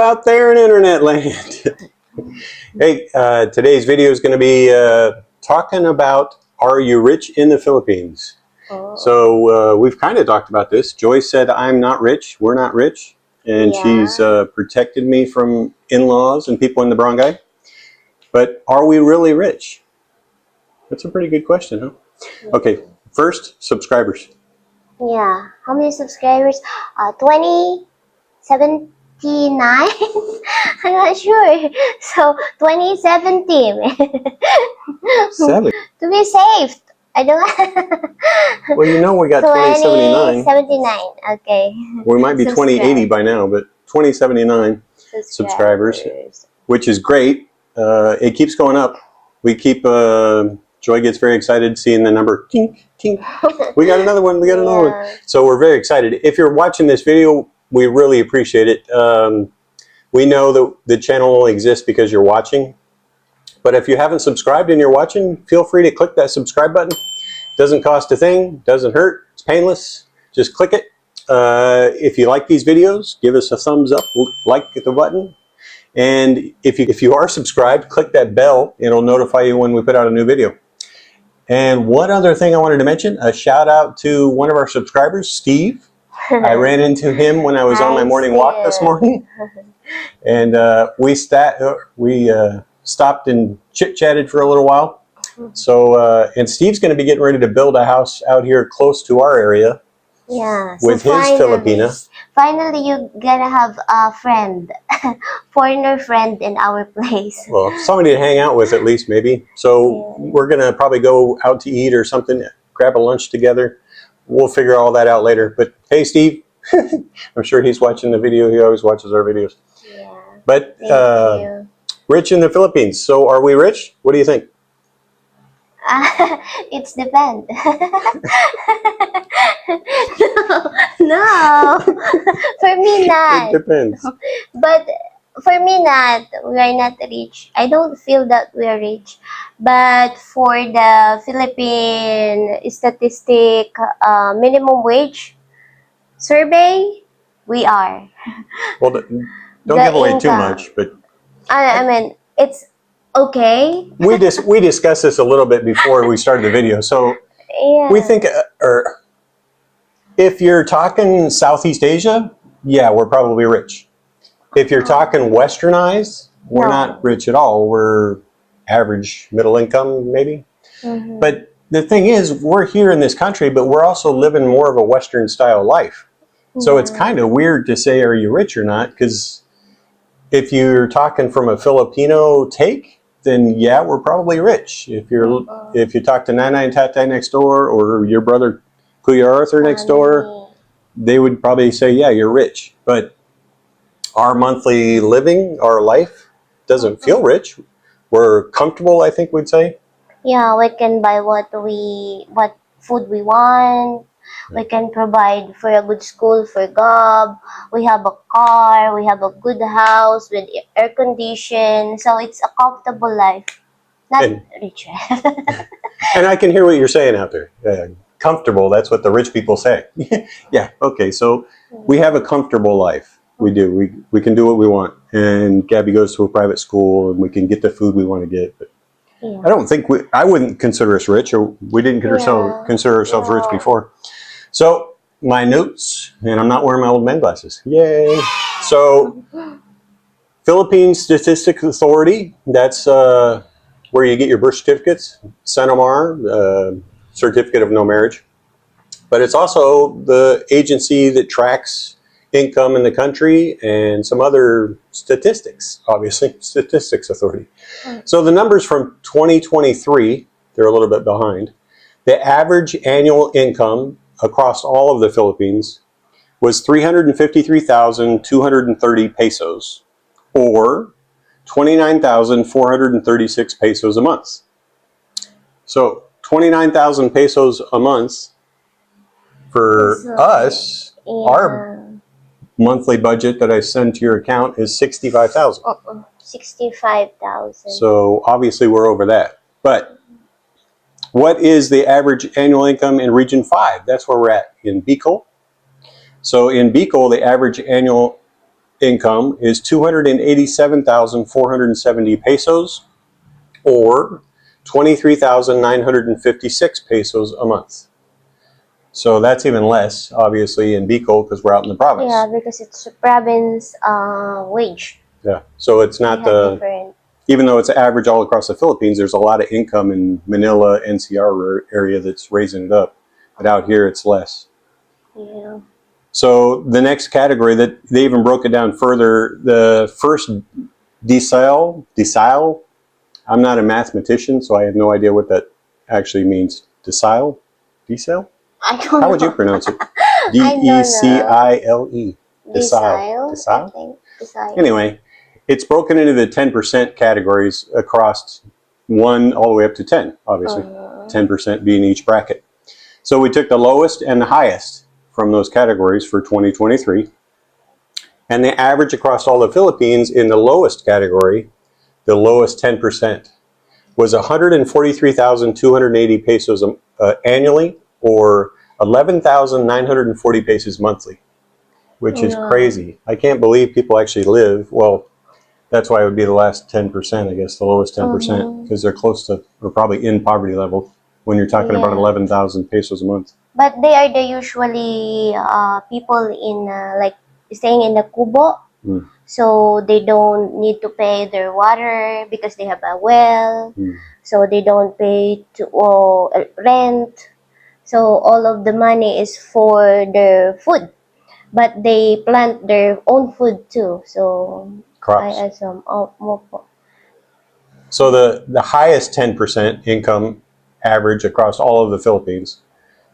Out there in internet land. Hey, today's video is going to be talking about, are you rich in the Philippines? Oh. So we've kind of talked about this. Joy said I'm not rich, we're not rich, and she's protected me from in-laws and people in the barangay. But are we really rich? That's a pretty good question, huh? Okay, first, subscribers. Yeah, how many subscribers? 2079. I'm not sure. So 2017. To be safe. I don't. Well, you know we got 2079. 2079. Okay. We might be 2080 by now, but 2079 subscribers, which is great. It keeps going up. We keep. Joy gets very excited seeing the number. Tink, tink. We got another one. We got another one. So we're very excited. If you're watching this video, we really appreciate it. We know that the channel only exists because you're watching. But if you haven't subscribed and you're watching, feel free to click that subscribe button. Doesn't cost a thing. Doesn't hurt. It's painless. Just click it. If you like these videos, give us a thumbs up. Like the button. And if you are subscribed, click that bell. It'll notify you when we put out a new video. And one other thing I wanted to mention, a shout out to one of our subscribers, Steve. I ran into him when I was on my morning walk this morning. And we stopped and chit-chatted for a little while. So, and Steve's going to be getting ready to build a house out here close to our area. Yeah. With his Filipina. Finally, you're going to have a friend, foreigner friend in our place. Well, somebody to hang out with at least, maybe. So we're going to probably go out to eat or something, grab a lunch together. We'll figure all that out later. But hey, Steve, I'm sure he's watching the video. He always watches our videos. Yeah. But rich in the Philippines. So are we rich? What do you think? It's depend. No. For me not. It depends. But for me not. We are not rich. I don't feel that we are rich. But for the Philippine statistic minimum wage survey, we are. Well, don't give away too much, but I mean, it's okay. we discussed this a little bit before we started the video. So we think, if you're talking Southeast Asia, yeah, we're probably rich. If you're talking westernized, we're not rich at all. We're average middle income, maybe. But the thing is, we're here in this country, but we're also living more of a Western style life. So it's kind of weird to say, are you rich or not? Because if you're talking from a Filipino take, then yeah, we're probably rich. If you talk to Nana and Tatay next door, or your brother Kuya Arthur next door, they would probably say, yeah, you're rich. But our monthly living, our life, doesn't feel rich. We're comfortable, I think we'd say. Yeah, we can buy what food we want. We can provide for a good school, for job. We have a car. We have a good house with air condition. So it's a comfortable life. Not rich. And I can hear what you're saying out there. Comfortable, that's what the rich people say. Yeah, okay, so we have a comfortable life. We do. We can do what we want. And Gabby goes to a private school, and we can get the food we want to get. But I don't think I wouldn't consider us rich, or we didn't consider ourselves rich before. So my notes, and I'm not wearing my old man glasses. Yay! So Philippine Statistics Authority, that's where you get your birth certificates, Sanamar, certificate of no marriage. But it's also the agency that tracks income in the country and some other statistics, obviously, Statistics Authority. So the numbers from 2023, they're a little bit behind. The average annual income across all of the Philippines was 353,230 pesos, or 29,436 pesos a month. So 29,000 pesos a month for us, our monthly budget that I send to your account is 65,000. 65,000. So obviously we're over that. But what is the average annual income in Region 5? That's where we're at in Bicol. So in Bicol, the average annual income is 287,470 pesos, or 23,956 pesos a month. So that's even less, obviously, in Bicol because we're out in the province. Yeah, because it's a province wage. Yeah. So it's not different. even though it's average all across the Philippines, there's a lot of income in Manila, NCR area that's raising it up. But out here, it's less. Yeah. So the next category that they even broke it down further, the first decile. I'm not a mathematician, so I have no idea what that actually means. Decile? I don't How know. would you pronounce it? I don't know. Decile. Decile. I Decile? think. Decile. Anyway, it's broken into the 10% categories across 1 all the way up to 10, obviously. 10% being each bracket. So we took the lowest and the highest from those categories for 2023. And the average across all the Philippines in the lowest category, the lowest 10%, was 143,280 pesos annually, or 11,940 pesos monthly, which is crazy. I can't believe people actually live, well, that's why it would be the last 10%, I guess, the lowest 10%, because they're close to, or probably in poverty level when you're talking about 11,000 pesos a month. But they are the usually people in like staying in the kubo. So they don't need to pay their water because they have a well. So they don't pay to rent. So all of the money is for their food. But they plant their own food too. So Crops. I assume more. So the highest 10% income average across all of the Philippines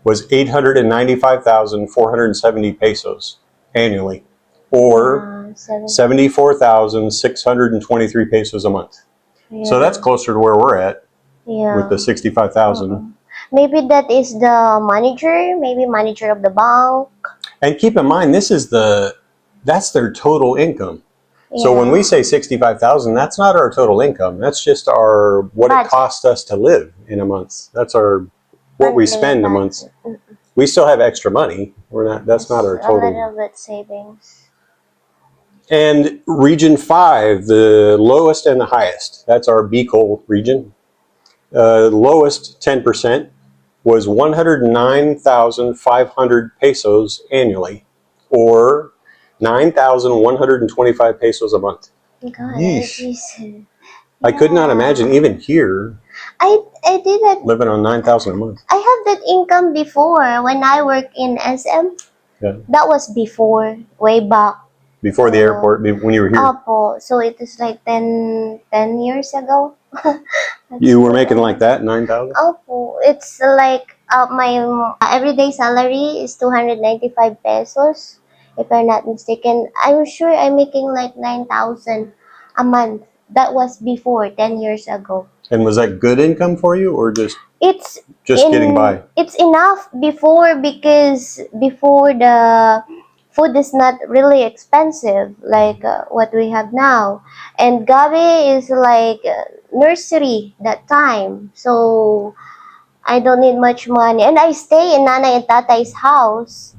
was 895,470 pesos annually, or 74,623 pesos a month. So that's closer to where we're at with the 65,000. Maybe that is the manager, maybe manager of the bank. And keep in mind, that's their total income. So when we say 65,000, that's not our total income. That's just what it costs us to live in a month. That's what we spend a month. We still have extra money. That's not our total. A little bit savings. And region 5, the lowest and the highest. That's our Bicol region. Lowest 10% was 109,500 pesos annually, or 9,125 pesos a month. God, I could not imagine even here. I did that. Living on 9,000 a month. I have that income before when I worked in SM. Yeah. That was before, way back. Before the airport, when you were here. So it is like 10 years ago. You were making like that, 9,000? It's like my everyday salary is 295 pesos, if I'm not mistaken. I'm sure I'm making like 9,000 a month. That was before 10 years ago. And was that good income for you, or just getting by? It's enough before, because before the food is not really expensive like what we have now, and gabi is like nursery that time, so I don't need much money, and I stay in nanay and tatay's house.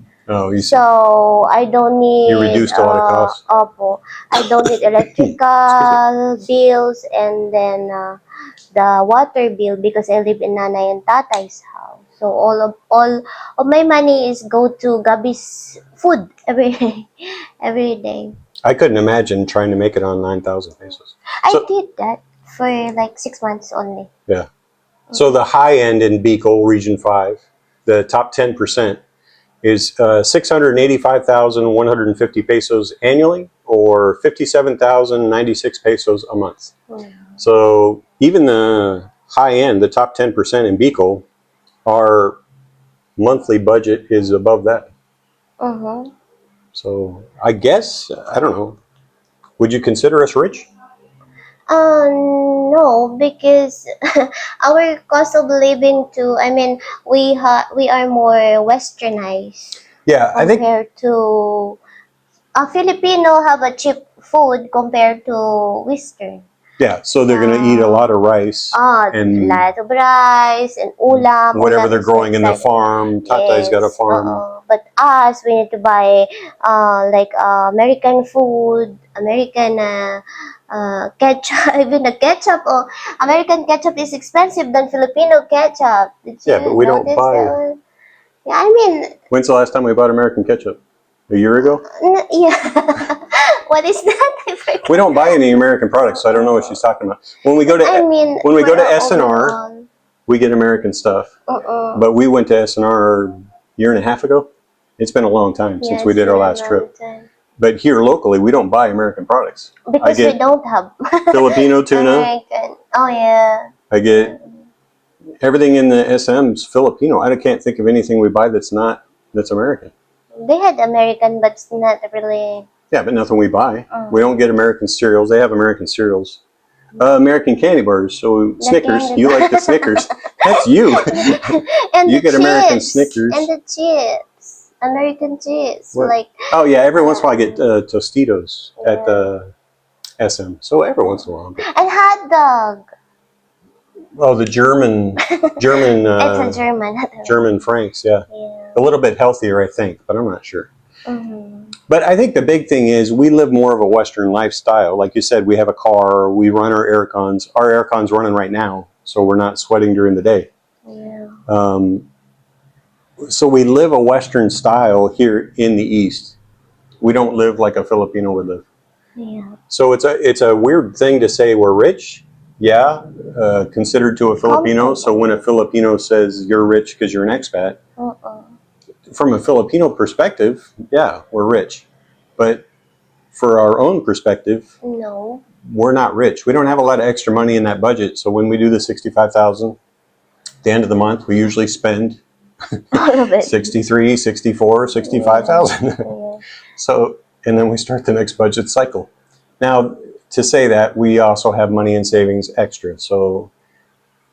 So I don't need. You reduced a lot of costs. I don't need electrical bills, and then the water bill, because I live in nanay and tatay's house. So all of my money is go to Gabi's food every day. I couldn't imagine trying to make it on 9,000 pesos. I did that for like 6 months only. Yeah. So the high end in Bicol, Region 5, the top 10%, is 685,150 pesos annually, or 57,096 pesos a month. So even the high end, the top 10% in Bicol, our monthly budget is above that. So I guess, I don't know, would you consider us rich? No, because our cost of living too. I mean, we are more westernized. Yeah, I think compared to a Filipino have a cheap food compared to Western. Yeah, so they're going to eat a lot of rice and lot of rice and ulam. whatever Ulam they're is growing in the exciting. farm. Tatay's got a farm. But us, we need to buy like American food, American ketchup. Even the ketchup, American ketchup is expensive than Filipino ketchup. Did you Yeah, but we don't notice buy. that one? Yeah, I mean, When's the last time we bought American ketchup? A year ago? yeah. What is that? I forgot. We don't buy any American products, so I don't know what she's talking about. When we go to when we go to S&R, we get American stuff. But we went to S&R a year and a half ago. It's been a long time since we did our last trip. But here locally, we don't buy American products. Because we don't have Filipino tuna. American. Oh yeah. I get everything in the SM's Filipino. I can't think of anything we buy that's American. They had American, but it's not really. Yeah, but nothing we buy. We don't get American cereals. They have American cereals. American candy bars. So Snickers. You like the Snickers. That's you. And you get chips, American Snickers. And the chips. American chips. What? Like. Oh, yeah. Every once in a while I get Tostitos at the SM. So every once in a while. And hot dog. Oh, the German. It's a German. German Franks, yeah. A little bit healthier, I think, but I'm not sure. But I think the big thing is we live more of a Western lifestyle. Like you said, we have a car, we run our air cons. Our air con's running right now, so we're not sweating during the day. So we live a Western style here in the East. We don't live like a Filipino would live. So it's a weird thing to say we're rich. Yeah, considered to a Filipino. So when a Filipino says you're rich because you're an expat, from a Filipino perspective, yeah, we're rich. But for our own perspective, no, we're not rich. We don't have a lot of extra money in that budget. So when we do the $65,000, at the end of the month, we usually spend 63, 64, 65,000. So, and then we start the next budget cycle. Now, to say that, we also have money in savings extra. So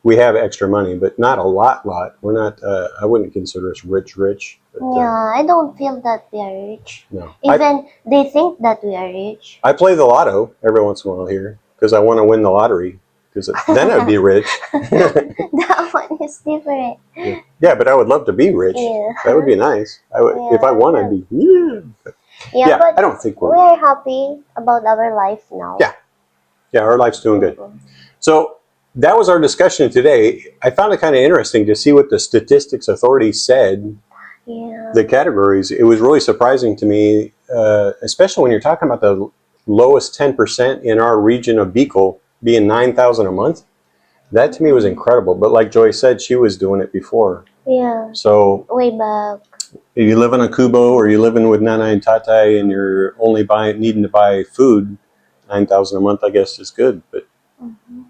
we have extra money, but not a lot. We're not, I wouldn't consider us rich. But, I don't feel that we are rich. No. Even they think that we are rich. I play the lotto every once in a while here because I want to win the lottery. Because then I'd be rich. That one is different. Yeah, but I would love to be rich. Yeah. That would be nice. I would, if I won, I'd be, yeah, but I don't think we're happy about our life now. Yeah, our life's doing good. So that was our discussion today. I found it kind of interesting to see what the Statistics Authority said, the categories. It was really surprising to me, especially when you're talking about the lowest 10% in our region of Bicol being 9,000 a month. That to me was incredible. But like Joy said, she was doing it before. Yeah. So way back. If you live in a kubo or you're living with Nana and Tatay and you're only needing to buy food, 9,000 a month, I guess, is good. But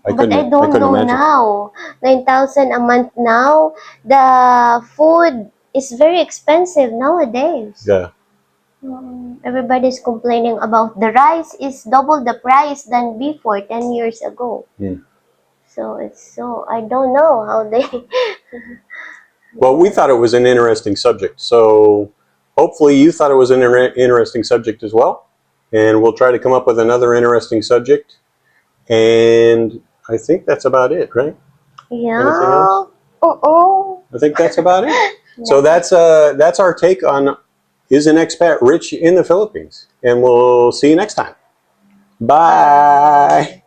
I don't know imagine. Now. 9,000 a month now. The food is very expensive nowadays. Yeah. Everybody's complaining about the rice is double the price than before 10 years ago. So I don't know how they. Well, we thought it was an interesting subject. So hopefully you thought it was an interesting subject as well. And we'll try to come up with another interesting subject. And I think that's about it, right? Yeah. Anything else? I think that's about it. So that's our take on is an expat rich in the Philippines. And we'll see you next time. Bye.